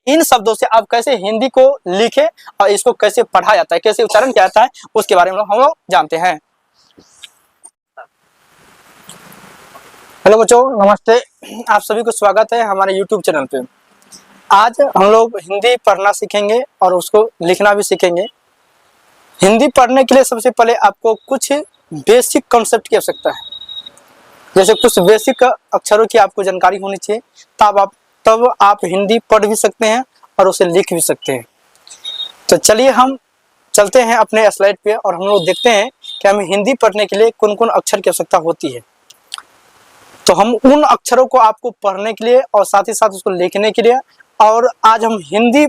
इन शब्दों से आप कैसे हिंदी को लिखें और इसको कैसे पढ़ा जाता है, कैसे उच्चारण किया जाता है, उसके बारे में हम लोग जानते हैं। हेलो बच्चों, नमस्ते। आप सभी को स्वागत है हमारे YouTube चैनल पे। आज हम लोग हिंदी पढ़ना सीखेंगे और उसको लिखना भी सीखेंगे। हिंदी पढ़ने के लिए सबसे पहले आपको कुछ बेसिक कॉन्सेप्ट की आवश्यकता है, जैसे कुछ बेसिक अक्षरों की आपको जानकारी होनी चाहिए, तब आप हिंदी पढ़ भी सकते हैं और उसे लिख भी सकते हैं। तो चलिए हम चलते हैं अपने स्लाइड पे और हम लोग देखते हैं कि हमें हिंदी पढ़ने के लिए कौन कौन अक्षर की आवश्यकता होती है। तो हम उन अक्षरों को आपको पढ़ने के लिए और साथ ही साथ उसको लिखने के लिए, और आज हम हिंदी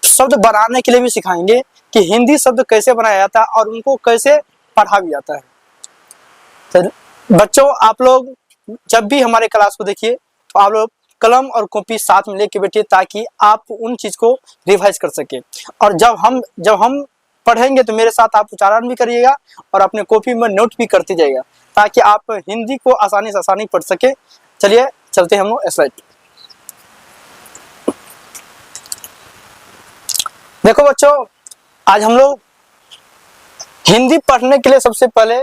शब्द बनाने के लिए भी सिखाएंगे कि हिंदी शब्द कैसे बनाया जाता है और उनको कैसे पढ़ा भी जाता है। तो बच्चों, आप लोग जब भी हमारे क्लास को देखिए तो आप लोग कलम और कॉपी साथ में लेके बैठिए, ताकि आप उन चीज को रिवाइज कर सके। और जब हम पढ़ेंगे तो मेरे साथ आप उच्चारण भी करिएगा और अपने कॉपी में नोट भी करते जाइएगा, ताकि आप हिंदी को आसानी से पढ़ सके। चलिए चलते हैं हम लोग स्लाइड। देखो बच्चों, आज हम लोग हिंदी पढ़ने के लिए सबसे पहले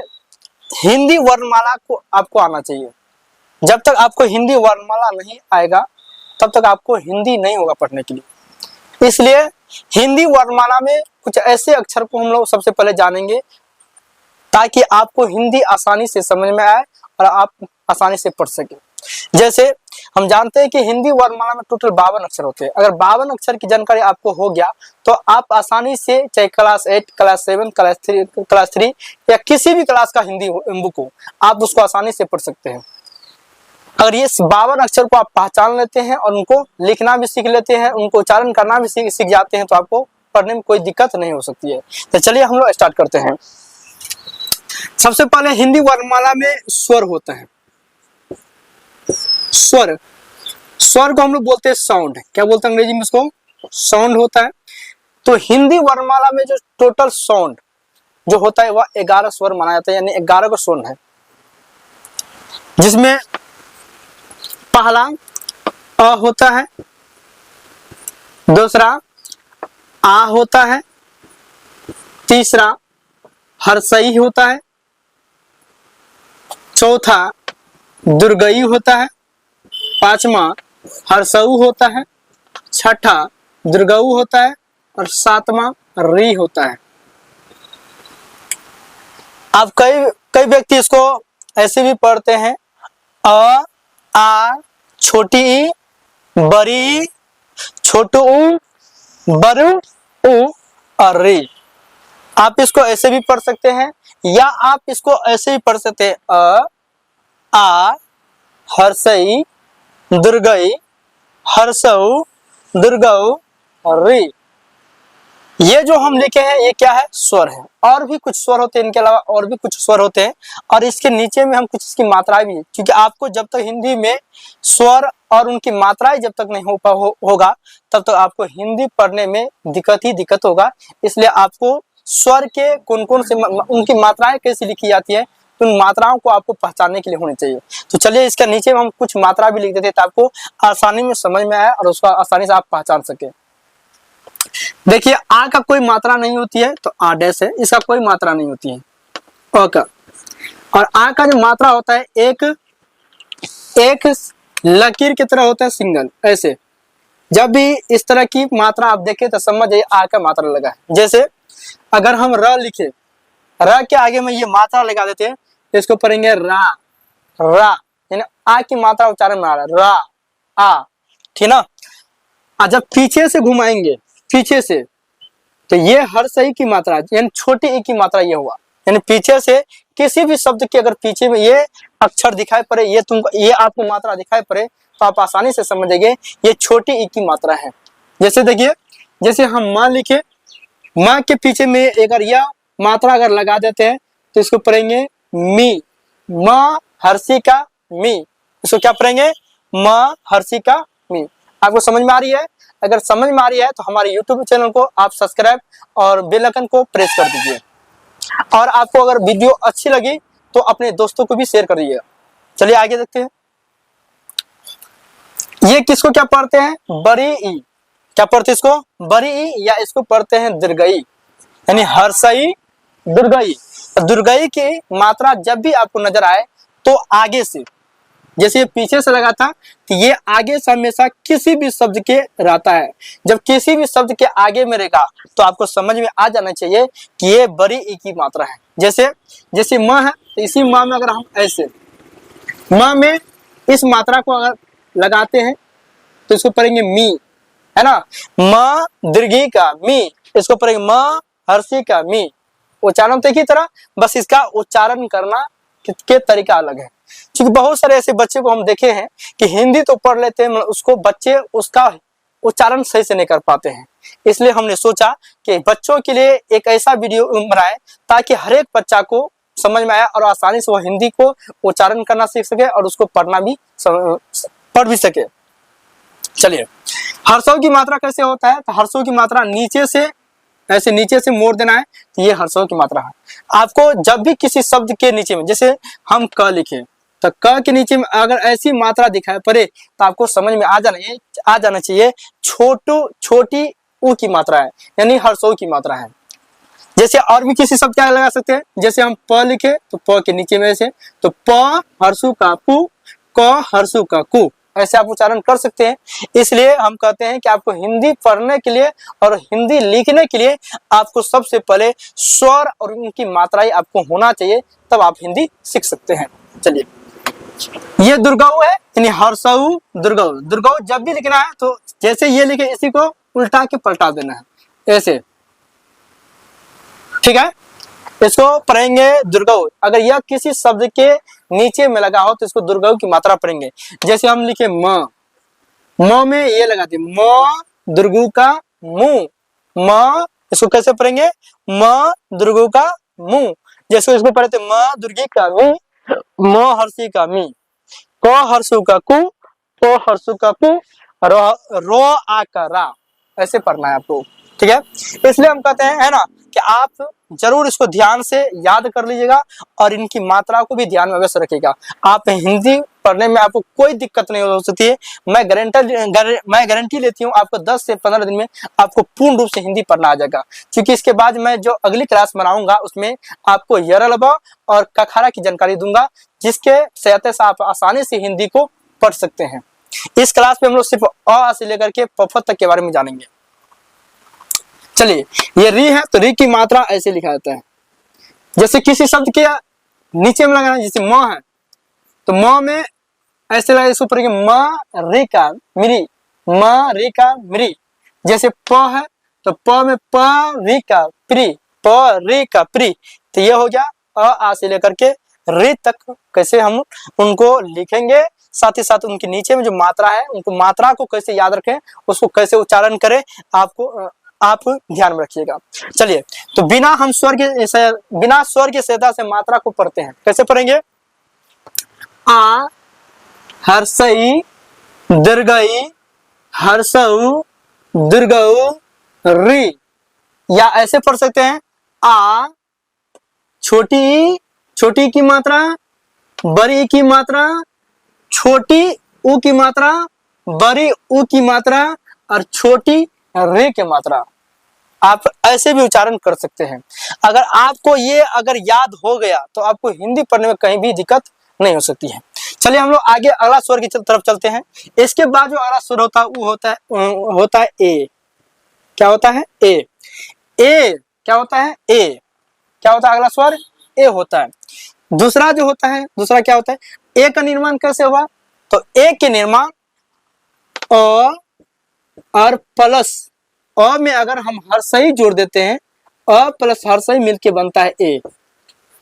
हिंदी वर्णमाला को आपको आना चाहिए। जब तक आपको हिंदी वर्णमाला नहीं आएगा तब तक आपको हिंदी नहीं होगा पढ़ने के लिए। इसलिए हिंदी वर्णमाला में कुछ ऐसे अक्षर को हम लोग सबसे पहले जानेंगे, ताकि आपको हिंदी आसानी से समझ में आए और आप आसानी से पढ़ सके। जैसे हम जानते हैं कि हिंदी वर्णमाला में टोटल 52 अक्षर होते हैं। अगर 52 अक्षर की जानकारी आपको हो गया तो आप आसानी से, चाहे क्लास 8, क्लास 7, क्लास 3 या किसी भी क्लास का हिंदी बुक हो, आप उसको आसानी से पढ़ सकते हैं। अगर ये 52 अक्षर को आप पहचान लेते हैं और उनको लिखना भी सीख लेते हैं, उनको उच्चारण करना भी सीख जाते हैं, तो आपको पढ़ने में कोई दिक्कत नहीं हो सकती है। तो चलिए हम लोग स्टार्ट करते हैं। सबसे पहले हिंदी वर्णमाला में स्वर होता है। स्वर को हम लोग बोलते हैं साउंड। क्या बोलते हैं अंग्रेजी में इसको? साउंड होता है। तो हिंदी वर्णमाला में जो टोटल साउंड जो होता है वह 11 स्वर माना जाता है, यानी 11 का स्वर है, जिसमें पहला अ होता है, दूसरा आ होता है, तीसरा हर्षई होता है, चौथा दुर्गई होता है, पांचवा हर्षऊ होता है, छठा दुर्गऊ होता है और सातवां री होता है। आप कई व्यक्ति इसको ऐसे भी पढ़ते हैं, अ आ छोटी ई बड़ी ई छोटू ऊ बरू ऊ और री। आप इसको ऐसे भी पढ़ सकते हैं, या आप इसको ऐसे भी पढ़ सकते हैं, अ आ हर्षई दुर्गई हर्षऊ दुर्गऊ और री। ये जो हम लिखे हैं ये क्या है? स्वर है। और भी कुछ स्वर होते हैं, इनके अलावा और भी कुछ स्वर होते हैं, और इसके नीचे में हम कुछ इसकी मात्राएं भी है, क्योंकि आपको जब तक हिंदी में स्वर और उनकी मात्राएं जब तक नहीं होगा तब तक आपको हिंदी पढ़ने में दिक्कत होगा। इसलिए आपको स्वर के कौन से उनकी मात्राएं कैसे लिखी जाती है, तो उन मात्राओं को आपको पहचानने के लिए होनी चाहिए। तो चलिए इसके नीचे में हम कुछ मात्रा भी लिख देते हैं, तो आपको आसानी में समझ में आए और उसको आसानी से आप पहचान सके। देखिए, आ का कोई मात्रा नहीं होती है तो आ डैश है, इसका कोई मात्रा नहीं होती है अ का। और आ का जो मात्रा होता है एक लकीर की तरह होता है, सिंगल। ऐसे जब भी इस तरह की मात्रा आप देखें तो समझ जाइए आ का मात्रा लगा है। जैसे अगर हम र लिखे, र के आगे में ये मात्रा लगा देते हैं तो इसको पढ़ेंगे रा, यानी आ की मात्रा उच्चारण में आ रहा है, रा आ, ठीक ना। जब पीछे से घुमाएंगे, पीछे से, तो ये हर्षई की मात्रा, यानी छोटी ई की मात्रा ये हुआ। यानी पीछे से किसी भी शब्द के अगर पीछे में ये अक्षर दिखाई पड़े, ये आपको मात्रा दिखाई पड़े, तो आप आसानी से समझेंगे ये छोटी ई की मात्रा है। जैसे देखिए, जैसे हम माँ लिखे, माँ के पीछे में अगर यह मात्रा अगर लगा देते हैं तो इसको पढ़ेंगे मी, माँ हर्षी का मी। इसको क्या पढ़ेंगे? माँ हर्षी का मी। आपको समझ में आ रही है? अगर समझ में आ रही है तो हमारे YouTube चैनल को आप सब्सक्राइब और बेल आइकन को प्रेस कर दीजिए। और आपको अगर वीडियो अच्छी लगी तो अपने दोस्तों को भी शेयर कर दीजिएगा। चलिए आगे देखते हैं। ये किसको क्या पढ़ते हैं? बड़ी ई, क्या पढ़ते इसको? बरी ई, या इसको पढ़ते हैं दीर्घई, यानी हर्षई दीर्घई। दीर्घई की मात्रा जब भी आपको नजर आए तो आगे से, जैसे ये पीछे से लगा था तो ये आगे से हमेशा किसी भी शब्द के रहता है। जब किसी भी शब्द के आगे में रहेगा तो आपको समझ में आ जाना चाहिए कि ये बड़ी ई की मात्रा है। जैसे जैसे म है तो इसी म में अगर हम ऐसे म में इस मात्रा को अगर लगाते हैं तो इसको पढ़ेंगे मी, है ना। म दीर्घी का मी, इसको पढ़ेंगे म हर्षी का मी। उच्चारण तो एक ही तरह, बस इसका उच्चारण करना के तरीका अलग है। क्योंकि बहुत सारे ऐसे बच्चे को हम देखे हैं कि हिंदी तो पढ़ लेते हैं, उसको बच्चे उसका उच्चारण सही से नहीं कर पाते हैं। इसलिए हमने सोचा कि बच्चों के लिए एक ऐसा वीडियो बनाए ताकि हर एक बच्चा को समझ में आए और आसानी से वो हिंदी को उच्चारण करना सीख सके और उसको पढ़ना भी पढ़ भी सके। चलिए, हर्षों की मात्रा कैसे होता है? तो हर्षों की मात्रा नीचे से ऐसे नीचे से मोड़ देना है, तो ये हर्षों की मात्रा है। आपको जब भी किसी शब्द के नीचे में, जैसे हम क लिखे तो क के नीचे में अगर ऐसी मात्रा दिखाई पड़े तो आपको समझ में आ जाना चाहिए छोटी उ की मात्रा है, यानी हर्षों की मात्रा है। जैसे और भी किसी शब्द क्या लगा सकते हैं, जैसे हम प लिखे तो प के नीचे में ऐसे, तो प हर्षु का पु, क हर्षु का कु, ऐसे आप उच्चारण कर सकते हैं। इसलिए हम कहते हैं कि आपको हिंदी पढ़ने के लिए और हिंदी लिखने के लिए आपको सबसे पहले स्वर और उनकी मात्राएं आपको होना चाहिए, तब आप हिंदी सीख सकते हैं। चलिए, ये दुर्गऊ है, यानी हर्षऊ दुर्गऊ। दुर्गऊ जब भी लिखना है तो जैसे ये लिखे इसी को उल्टा के पलटा देना है ऐसे, ठीक है। इसको पढ़ेंगे दुर्गऊ। अगर यह किसी शब्द के नीचे में लगा हो तो इसको दुर्गऊ की मात्रा पढ़ेंगे। जैसे हम लिखे म में ये लगाते म दुर्गु का मुंह, म इसको कैसे पढ़ेंगे? म दुर्गु का मुंह। जैसे इसको पढ़ते म दुर्गी का मी, म हर्षी का मी, क हर्षु का कु, तो हर्षु का पु, रो आ का रा, ऐसे पढ़ना है आपको, ठीक है। इसलिए हम कहते हैं, है ना, कि आप जरूर इसको ध्यान से याद कर लीजिएगा और इनकी मात्रा को भी ध्यान में अवश्य रखिएगा। आप हिंदी पढ़ने में आपको कोई दिक्कत नहीं हो सकती है। मैं गारंटी लेती हूँ आपको 10 से 15 दिन में आपको पूर्ण रूप से हिंदी पढ़ना आ जाएगा। क्योंकि इसके बाद मैं जो अगली क्लास बनाऊंगा उसमें आपको यरल ब और कखारा की जानकारी दूंगा, जिसके सहायता से आप आसानी से हिंदी को पढ़ सकते हैं। इस क्लास में हम लोग सिर्फ अ से लेकर के प फ तक के बारे में जानेंगे। चलिए, ये री है तो री की मात्रा ऐसे लिखा जाता है। जैसे किसी शब्द के नीचे में लगाना, जैसे म है तो म में ऐसे लगा, इसके ऊपर म री का मिरी, म री का मिरी। जैसे प है तो प में प री का प्री, प री का प्री। तो ये हो गया अ आ से लेकर के री तक कैसे हम उनको लिखेंगे, साथ ही साथ उनके नीचे में जो मात्रा है उनको मात्रा को कैसे याद रखें, उसको कैसे उच्चारण करें, आप ध्यान में रखिएगा। चलिए, तो बिना स्वर की सहायता से मात्रा को पढ़ते हैं। कैसे पढ़ेंगे? आ हर्षई दीर्घई हर्षऊ दीर्घऊ री, या ऐसे पढ़ सकते हैं आ छोटी की मात्रा, बड़ी की मात्रा, छोटी उ की मात्रा, बड़ी उ की मात्रा और छोटी रे की मात्रा। आप ऐसे भी उच्चारण कर सकते हैं। अगर आपको ये याद हो गया तो आपको हिंदी पढ़ने में कहीं भी दिक्कत नहीं हो सकती है। चलिए, हम लोग आगे अगला स्वर की तरफ चलते हैं। इसके बाद जो अगला स्वर होता है वो होता है ए। क्या होता है? ए। क्या होता है? ए। क्या होता है? अगला स्वर ए होता है। दूसरा जो होता है, दूसरा क्या होता है? ए का निर्माण कैसे हुआ? तो ए के निर्माण अ और प्लस अ में अगर हम हर्षई जोड़ देते हैं, अ प्लस हर्षई मिलके बनता है ए।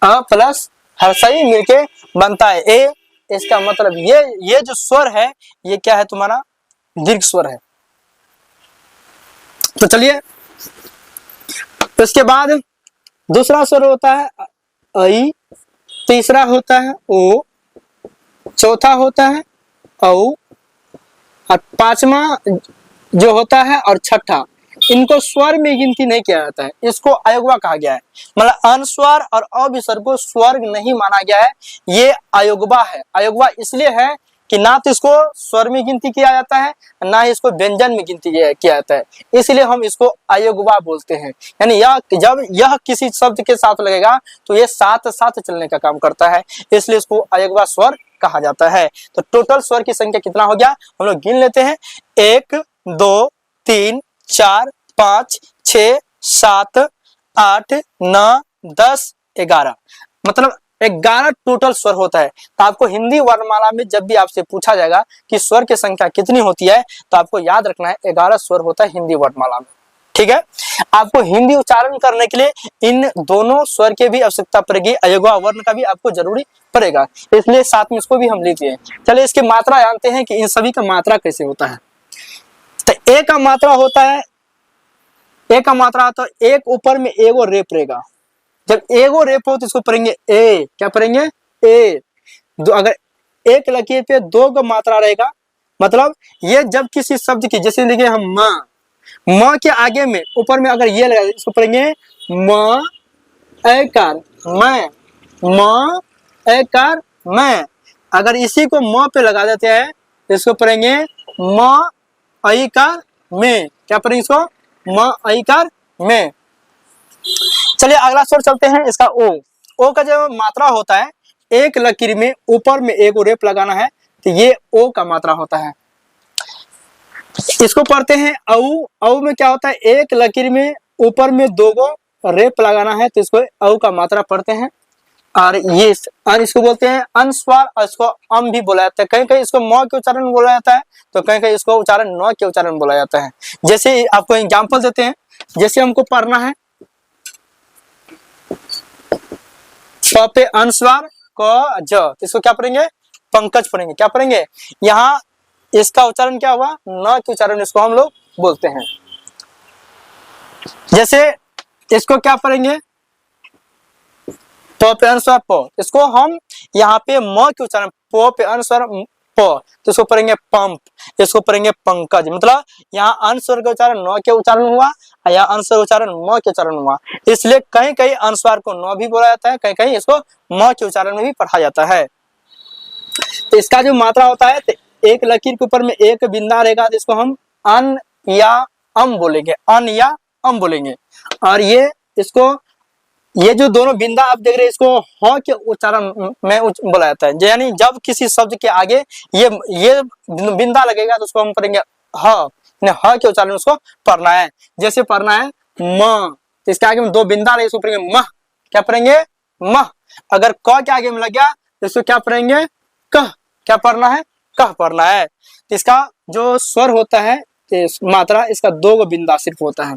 अ प्लस हर्षई मिलके बनता है ए। इसका मतलब ये जो स्वर है ये क्या है? तुम्हारा दीर्घ स्वर है। तो चलिए, इसके बाद दूसरा स्वर होता है ऐ, तीसरा होता है ओ, चौथा होता है औ और पांचवा जो होता है और छठा, इनको स्वर में गिनती नहीं किया जाता है। इसको अयोगवा कहा गया है। मतलब अनुस्वर और अविसर्ग को स्वर नहीं माना गया है, ये अयोगवा है। अयोगवा इसलिए है कि ना तो इसको स्वर में गिनती किया जाता है, ना ही इसको व्यंजन में गिनती किया जाता है, इसलिए हम इसको अयोगवा बोलते हैं। यानी यह जब यह किसी शब्द के साथ लगेगा तो ये साथ साथ चलने का काम करता है, इसलिए इसको अयोगवा स्वर कहा जाता है। तो टोटल स्वर की संख्या कितना हो गया, हम लोग गिन लेते हैं। 1 2 3 4 5 6 7 8 9 10 11, मतलब 11 टोटल स्वर होता है। तो आपको हिंदी वर्णमाला में जब भी आपसे पूछा जाएगा कि स्वर की संख्या कितनी होती है, तो आपको याद रखना है 11 स्वर होता है हिंदी वर्णमाला में। ठीक है, आपको हिंदी उच्चारण करने के लिए इन दोनों स्वर के भी आवश्यकता पड़ेगी, अयोगवा वर्ण का भी आपको जरूरी पड़ेगा, इसलिए साथ में इसको भी हम लिख दिए। चलिए इसकी मात्रा जानते हैं कि इन सभी का मात्रा कैसे होता है। तो ए का मात्रा होता है, ए का मात्रा तो एक ऊपर में एगो रेप रहेगा। जब एगो रेप हो तो इसको पढ़ेंगे ए, क्या पढ़ेंगे ए। अगर एक लकीर पे 2 का मात्रा रहेगा, मतलब ये जब किसी शब्द की, जैसे लिखे हम म के आगे में ऊपर में अगर ये लगा इसको पढ़ेंगे म एकार मैं, म एकार मैं। अगर इसी को म पे लगा देते हैं इसको पढ़ेंगे म ऐकार में, क्या पढ़ेंगे इसको म ऐकार में। चलिए अगला स्वर चलते हैं, इसका ओ का जो मात्रा होता है, एक लकीर में ऊपर में एक रेप लगाना है, तो ये ओ का मात्रा होता है। इसको पढ़ते हैं औ में क्या होता है, एक लकीर में ऊपर में 2 गो रेप लगाना है, तो इसको औ का मात्रा पढ़ते हैं। और ये इसको बोलते हैं अनुस्वार, और इसको अम भी बोला जाता है। कहीं कहीं इसको म के उच्चारण बोला जाता है, तो कहीं कहीं इसको उच्चारण न के उच्चारण बोला जाता है। जैसे आपको एग्जाम्पल देते हैं, जैसे हमको पढ़ना है प पे अनुस्वार क ज, तो इसको क्या पढ़ेंगे पंकज पढ़ेंगे, क्या पढ़ेंगे। यहाँ इसका उच्चारण क्या हुआ, न के उच्चारण इसको हम लोग बोलते हैं। जैसे इसको क्या पढ़ेंगे प पे अनुस्वार प, इसको हम यहाँ पे म के उच्चारण प पे अनुस्वार प, तो इसको पढ़ेंगे पंप, इसको पढ़ेंगे पंकज। मतलब यहाँ अनुस्वार का उच्चारण न के उच्चारण हुआ या अनुस्वार उच्चारण म के उच्चारण हुआ, इसलिए कहीं कहीं अनुस्वार को न भी बोला जाता है, कहीं कहीं इसको म के उच्चारण में भी पढ़ा जाता है। तो इसका जो मात्रा होता है, तो एक लकीर के ऊपर में एक बिंदा रहेगा, तो इसको हम अन या अम बोलेंगे, अन या अम बोलेंगे। और ये इसको, ये जो दोनों बिंदा आप देख रहे हैं, इसको ह के उच्चारण में बोला जाता है। यानी जब किसी शब्द के आगे ये बिंदा लगेगा, तो उसको हम पढ़ेंगे ह, ह के उच्चारण उसको पढ़ना है। जैसे पढ़ना है म, तो इसके आगे में 2 बिंदा रहे, इसको पढ़ेंगे मह, क्या पढ़ेंगे मह। अगर क के आगे में लग गया तो इसको क्या पढ़ेंगे कह, क्या पढ़ना है कह पढ़ना है। तो इसका जो स्वर होता है, मात्रा, इसका 2 गो बिंदा सिर्फ होता है।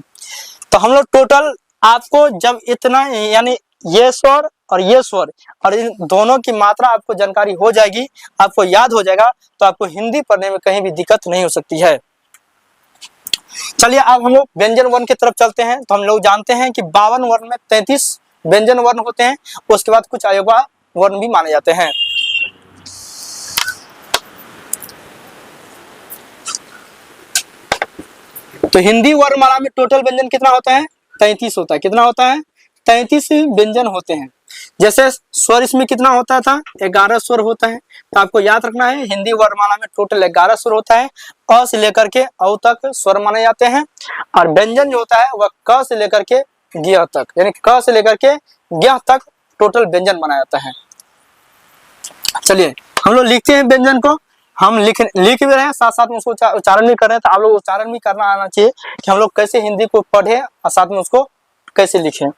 तो हम लोग टोटल आपको जब इतना, यानी ये स्वर और ये स्वर और इन दोनों की मात्रा आपको जानकारी हो जाएगी, आपको याद हो जाएगा, तो आपको हिंदी पढ़ने में कहीं भी दिक्कत नहीं हो सकती है। चलिए अब हम लोग व्यंजन वर्ण की तरफ चलते हैं। तो हम लोग जानते हैं कि 52 वर्ण में 33 व्यंजन वर्ण होते हैं, उसके बाद कुछ अयोगवा वर्ण भी माने जाते हैं। तो हिंदी वर्णमाला में टोटल व्यंजन कितना होता है, 33 होता है। कितना होता है, 33 व्यंजन होते हैं। जैसे स्वर इसमें कितना होता था, 11 स्वर होता है। तो आपको याद रखना है हिंदी वर्णमाला में टोटल 11 स्वर होता है। अ से लेकर के औ तक स्वर माने जाते हैं, और व्यंजन जो होता है वह क से लेकर के ज्ञ तक, यानी क से लेकर के ज्ञ तक टोटल व्यंजन माना जाता है। चलिए हम लोग लिखते हैं व्यंजन को, हम लिख भी रहे हैं, साथ साथ में उसको उच्चारण भी कर रहे हैं। तो आप लोग उच्चारण भी करना आना चाहिए कि हम लोग कैसे हिंदी को पढ़े और साथ में उसको कैसे लिखें।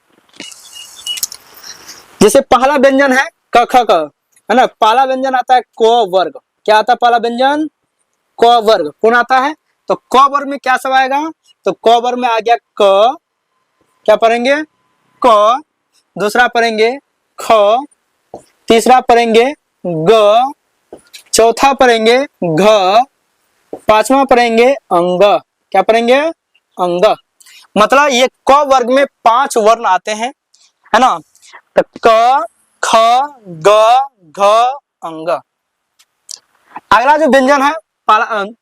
जैसे पहला व्यंजन है क ख क, है ना। पहला व्यंजन आता है क वर्ग। क्या आता है पहला व्यंजन, क वर्ग। कौन आता है, तो क वर्ग में क्या सब आएगा, तो क वर्ग में आ गया क, क्या पढ़ेंगे क, दूसरा पढ़ेंगे ख, तीसरा पढ़ेंगे ग, चौथा पढ़ेंगे घ, पांचवा पढ़ेंगे अंग। क्या पढ़ेंगे अंग। मतलब ये क वर्ग में 5 वर्ण आते हैं, है ना। तो क ख ग घ अंग। अगला जो व्यंजन है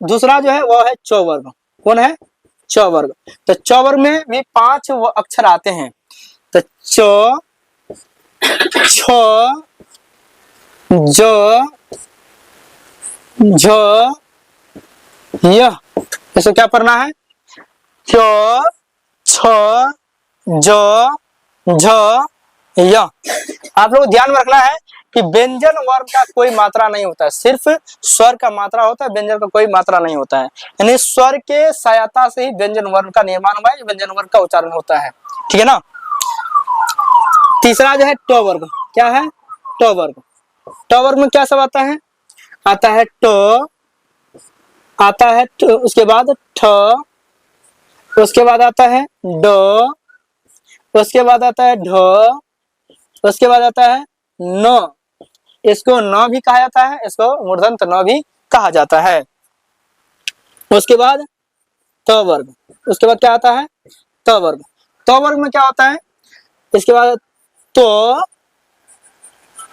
दूसरा जो है वो है च वर्ग। कौन है, च वर्ग। तो च वर्ग में भी 5 अक्षर आते हैं। तो च, छ, ज, झ य, इसको क्या पढ़ना है? च छ ज झ य। आप लोग ध्यान में रखना है कि व्यंजन वर्ण का कोई मात्रा नहीं होता है, सिर्फ स्वर का मात्रा होता है, व्यंजन का कोई मात्रा नहीं होता है। यानी स्वर के सहायता से ही व्यंजन वर्ण का निर्माण हुआ है, व्यंजन वर्ण का उच्चारण होता है। ठीक है ना। तीसरा जो है ट वर्ग, क्या है? ट वर्ग। ट वर्ग में क्या सब आता है? आता है ट, आता है उसके बाद ठ, उसके बाद आता है ड, उसके बाद आता है ढ, उसके बाद आता है न। इसको न भी कहा जाता है, इसको मूर्धन्य न भी कहा जाता है। उसके बाद त वर्ग, उसके बाद क्या आता है? त वर्ग। त वर्ग में क्या होता है? इसके बाद तो,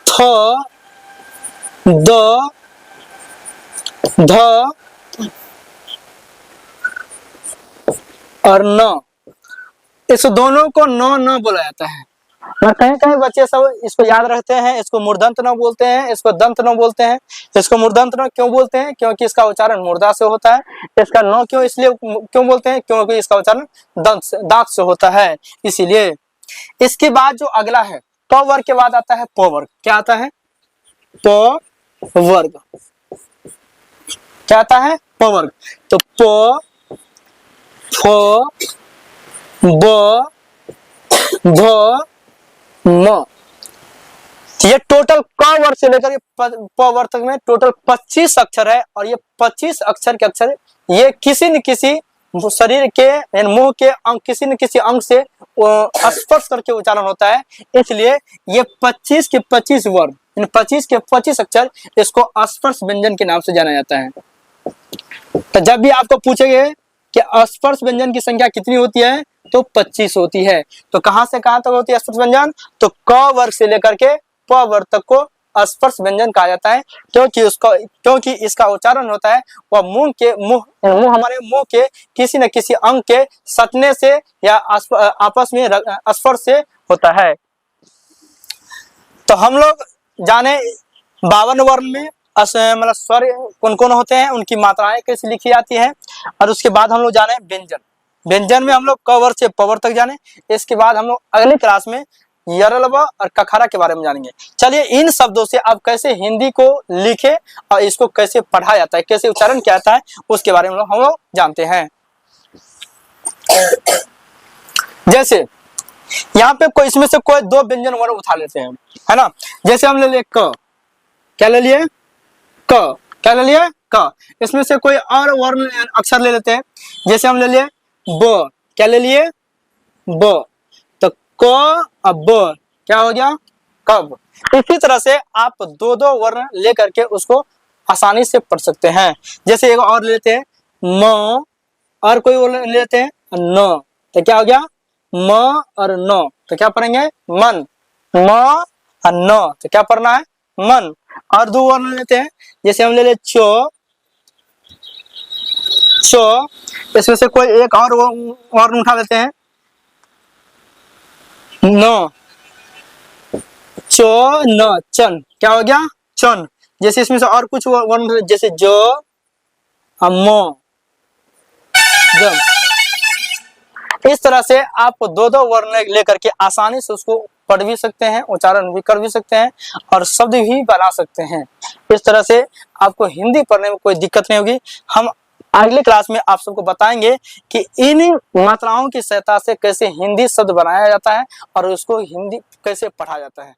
थ, द, ध और न। इस दोनों को न बोला जाता है। कहीं कहीं बच्चे सब इसको याद रखते हैं, इसको मूर्धन्य न बोलते हैं, इसको दंत न बोलते हैं। इसको मूर्धन्य न क्यों बोलते हैं? क्योंकि इसका उच्चारण मूर्धा से होता है। इसका न क्यों इसलिए क्यों बोलते हैं? क्योंकि इसका उच्चारण दांत से होता है, इसीलिए। इसके बाद जो अगला है प वर्ग के बाद आता है प वर्ग। क्या आता है? प वर्ग। क्या आता है? प वर्ग। तो प, फ, ब, भ, म। ये टोटल क वर्ग से लेकर प वर्ग तक में टोटल 25 अक्षर है, और ये 25 अक्षर के अक्षर ये किसी न किसी शरीर के मुंह के अंग, किसी न किसी अंग से स्पर्श करके उच्चारण होता है। इसलिए ये 25 के 25 वर्ग, इन 25 के 25 अक्षर, इसको स्पर्श व्यंजन के नाम से जाना जाता है। तो जब भी आपको पूछेंगे कि स्पर्श व्यंजन की संख्या कितनी होती है, तो 25 होती है। तो कहां से कहां तक होती है स्पर्श व्यंजन? तो क वर्ग से लेकर के प वर्ग तक को स्पर्श व्यंजन कहा जाता है, क्योंकि इसका उच्चारण होता है वह हमारे मुंह के किसी न किसी अंग के सटने से या आपस में स्पर्श से होता है। तो हम लोग जाने 52 वर्ण में मतलब स्वर कौन कौन होते हैं, उनकी मात्राएं कैसे लिखी जाती है, और उसके बाद हम लोग जाने व्यंजन। व्यंजन में हम लोग क वर्ग से प वर्ग तक जाने। इसके बाद हम लोग अगली क्लास में यरलवा और कखरा के बारे में जानेंगे। चलिए इन शब्दों से आप कैसे हिंदी को लिखे और इसको कैसे पढ़ा जाता है, कैसे उच्चारण किया जाता है, उसके बारे में हम लोग जानते हैं। जैसे यहाँ पे कोई इसमें से कोई दो व्यंजन वर्ण उठा लेते हैं, है ना। जैसे हम ले लिए क, क्या ले लिए? क। क्या ले लिए? क। इसमें से कोई और वर्ण अक्षर ले लेते हैं। जैसे हम ले लिए ब, क्या ले लिए? ब। तो क और ब क्या हो गया? कब। इसी तरह से आप दो दो वर्ण लेकर के उसको आसानी से पढ़ सकते हैं। जैसे एक और लेते हैं म, और कोई वर्ण लेते हैं न, तो क्या हो गया? म और न, तो क्या पढ़ेंगे? मन। म और न, तो क्या पढ़ना है? मन। और दो वर्ण लेते हैं, जैसे हम ले ले चो, चो। इसमें से कोई एक और वर्ण उठा लेते हैं न, चो न, चन। क्या हो गया? चन। जैसे इसमें से और कुछ वर्ण, जैसे ज और म, जब। इस तरह से आप दो दो वर्ण लेकर के आसानी से उसको पढ़ भी सकते हैं, उच्चारण भी कर भी सकते हैं, और शब्द भी बना सकते हैं। इस तरह से आपको हिंदी पढ़ने में कोई दिक्कत नहीं होगी। हम अगली क्लास में आप सबको बताएंगे कि इन मात्राओं की सहायता से कैसे हिंदी शब्द बनाया जाता है और उसको हिंदी कैसे पढ़ा जाता है।